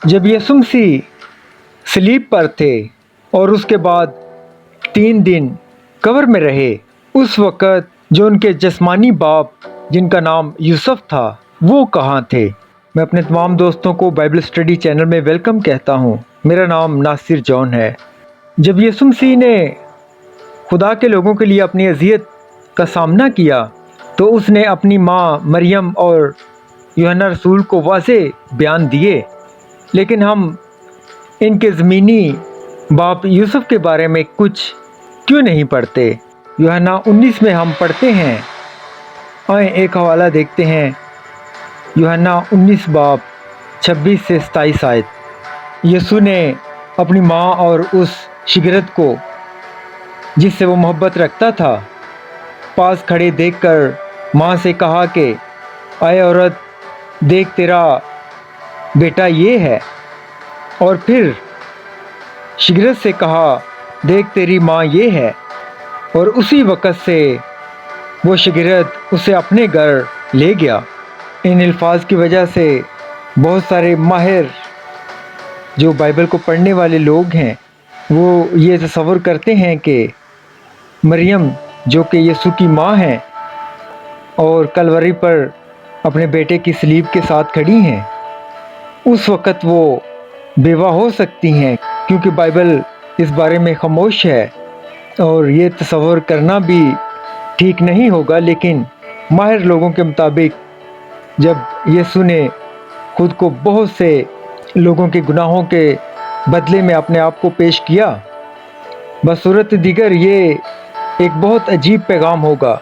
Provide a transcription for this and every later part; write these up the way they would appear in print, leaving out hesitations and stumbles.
जब यीशु मसीह सलीब पर थे और उसके बाद 3 दिन कब्र में रहे, उस वक़्त जो उनके जिस्मानी बाप जिनका नाम यूसुफ था वो कहाँ थे। मैं अपने तमाम दोस्तों को बाइबल स्टडी चैनल में वेलकम कहता हूँ। मेरा नाम नासिर जॉन है। जब यीशु मसीह ने खुदा के लोगों के लिए अपनी अजियत का सामना किया तो उसने अपनी माँ मरियम और यूहन्ना रसूल को वाज़ेह बयान दिए, लेकिन हम इनके ज़मीनी बाप यूसुफ के बारे में कुछ क्यों नहीं पढ़ते। यूहन्ना 19 में हम पढ़ते हैं। आए एक हवाला देखते हैं, यूहन्ना 19 बाब 26 से 27 आयत। यीशु ने अपनी माँ और उस शिगिरत को जिससे वो मोहब्बत रखता था पास खड़े देखकर माँ से कहा कि आए औरत, देख तेरा बेटा ये है। और फिर शिगिरत से कहा, देख तेरी माँ ये है। और उसी वक़्त से वो शिगिरत उसे अपने घर ले गया। इन अल्फाज की वजह से बहुत सारे माहिर जो बाइबल को पढ़ने वाले लोग हैं वो ये तसव्वुर करते हैं कि मरियम जो कि यीशु की माँ है और कलवरी पर अपने बेटे की सलीब के साथ खड़ी हैं, उस वक़्त वो बेवा हो सकती हैं, क्योंकि बाइबल इस बारे में खामोश है और ये तसव्वुर करना भी ठीक नहीं होगा। लेकिन माहिर लोगों के मुताबिक जब यीशु ने खुद को बहुत से लोगों के गुनाहों के बदले में अपने आप को पेश किया, बसूरत दीगर ये एक बहुत अजीब पैगाम होगा।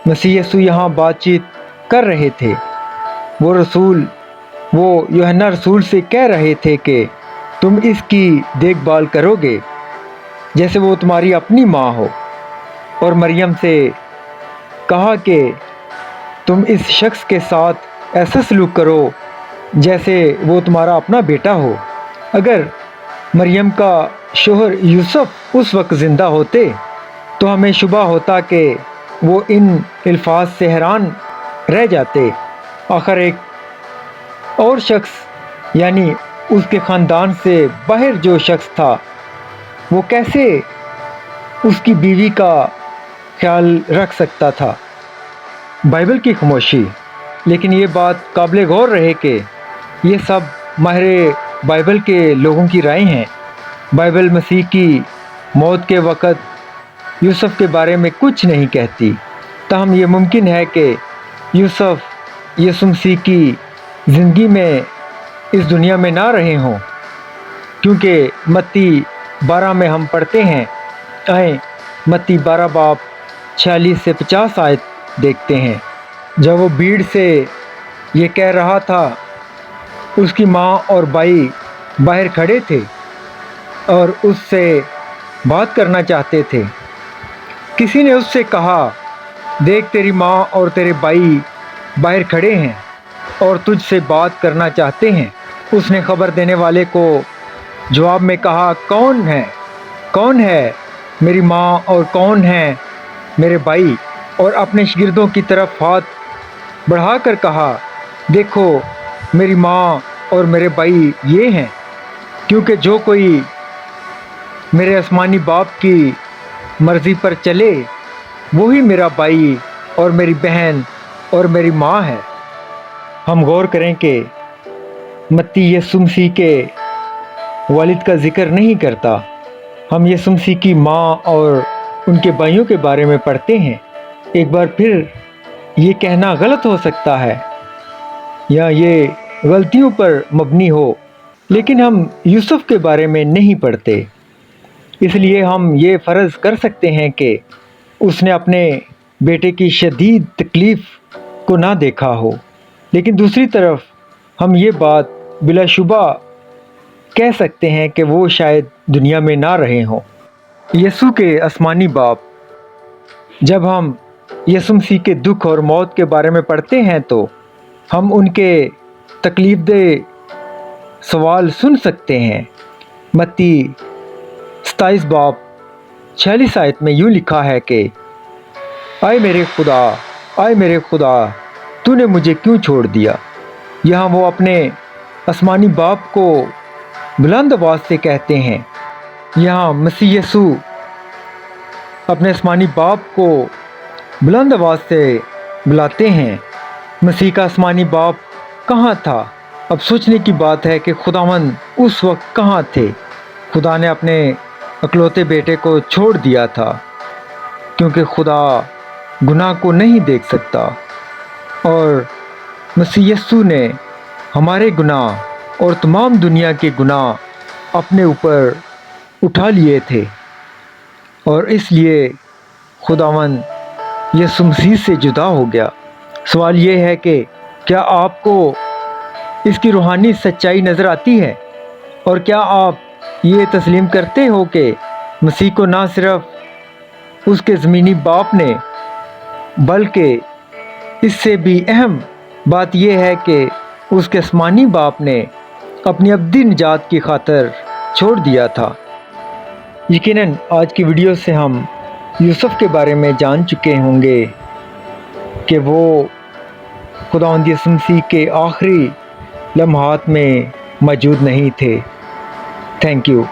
मसीह यीशु यहाँ बातचीत कर रहे थे। वो यूहन्ना रसूल से कह रहे थे कि तुम इसकी देखभाल करोगे जैसे वो तुम्हारी अपनी माँ हो, और मरियम से कहा कि तुम इस शख्स के साथ ऐसा सलूक करो जैसे वो तुम्हारा अपना बेटा हो। अगर मरियम का शोहर यूसुफ उस वक्त ज़िंदा होते तो हमें शुबा होता कि वो इन अल्फाज से हैरान रह जाते। आखिर एक और शख्स यानी उसके ख़ानदान से बाहर जो शख्स था वो कैसे उसकी बीवी का ख्याल रख सकता था। बाइबल की खामोशी। लेकिन ये बात काबिल गौर रहे कि ये सब माहिर बाइबल के लोगों की राय हैं। बाइबल मसीह की मौत के वक़्त यूसुफ के बारे में कुछ नहीं कहती। ताहम ये मुमकिन है कि यूसुफ यीशु मसीह की ज़िंदगी में इस दुनिया में ना रहे हों, क्योंकि मत्ती 12 में हम पढ़ते हैं। आए मत्ती 12 बाब 46 से 50 आयत देखते हैं। जब वो भीड़ से ये कह रहा था, उसकी माँ और भाई बाहर खड़े थे और उससे बात करना चाहते थे। किसी ने उससे कहा, देख तेरी माँ और तेरे भाई बाहर खड़े हैं और तुझसे बात करना चाहते हैं। उसने खबर देने वाले को जवाब में कहा, कौन है मेरी माँ और कौन है मेरे भाई? और अपने शागिर्दों की तरफ हाथ बढ़ाकर कहा, देखो मेरी माँ और मेरे भाई ये हैं। क्योंकि जो कोई मेरे आसमानी बाप की मर्ज़ी पर चले वही मेरा भाई और मेरी बहन और मेरी माँ है। हम गौर करें कि मत्ती यीशु मसीह के वालिद का जिक्र नहीं करता। हम यीशु मसीह की माँ और उनके भाइयों के बारे में पढ़ते हैं। एक बार फिर ये कहना गलत हो सकता है या ये गलतियों पर मबनी हो, लेकिन हम यूसुफ के बारे में नहीं पढ़ते। इसलिए हम ये फ़र्ज़ कर सकते हैं कि उसने अपने बेटे की शदीद तकलीफ़ को ना देखा हो। लेकिन दूसरी तरफ हम ये बात बिलाशुबा कह सकते हैं कि वो शायद दुनिया में ना रहे हों। यीशु के आसमानी बाप। जब हम यीशु मसीह के दुख और मौत के बारे में पढ़ते हैं तो हम उनके तकलीफ़देह सवाल सुन सकते हैं। मत्ती 27 बाब 46 आयत में यूँ लिखा है कि आए मेरे खुदा तूने मुझे क्यों छोड़ दिया। यहाँ वो अपने आसमानी बाप को बुलंद आवाज़ से कहते हैं। यहाँ मसीह यीशु अपने आसमानी बाप को बुलंद आवाज़ से बुलाते हैं। मसीह का आसमानी बाप कहाँ था? अब सोचने की बात है कि खुदावंद उस वक्त कहाँ थे। खुदा ने अपने अकलौते बेटे को छोड़ दिया था, क्योंकि खुदा गुनाह को नहीं देख सकता, और मसीह यीशु ने हमारे गुनाह और तमाम दुनिया के गुनाह अपने ऊपर उठा लिए थे, और इसलिए खुदावंद यीशु मसीह से जुदा हो गया। सवाल ये है कि क्या आपको इसकी रूहानी सच्चाई नज़र आती है, और क्या आप ये तस्लीम करते हो कि मसीह को ना सिर्फ उसके ज़मीनी बाप ने, बल्कि इससे भी अहम बात यह है कि उसके आसमानी बाप ने अपनी अब्दी निजात की खातिर छोड़ दिया था। यकीनन आज की वीडियो से हम यूसुफ के बारे में जान चुके होंगे कि वो खुदावंद यीशु मसीह के आखिरी लम्हात में मौजूद नहीं थे। Thank you.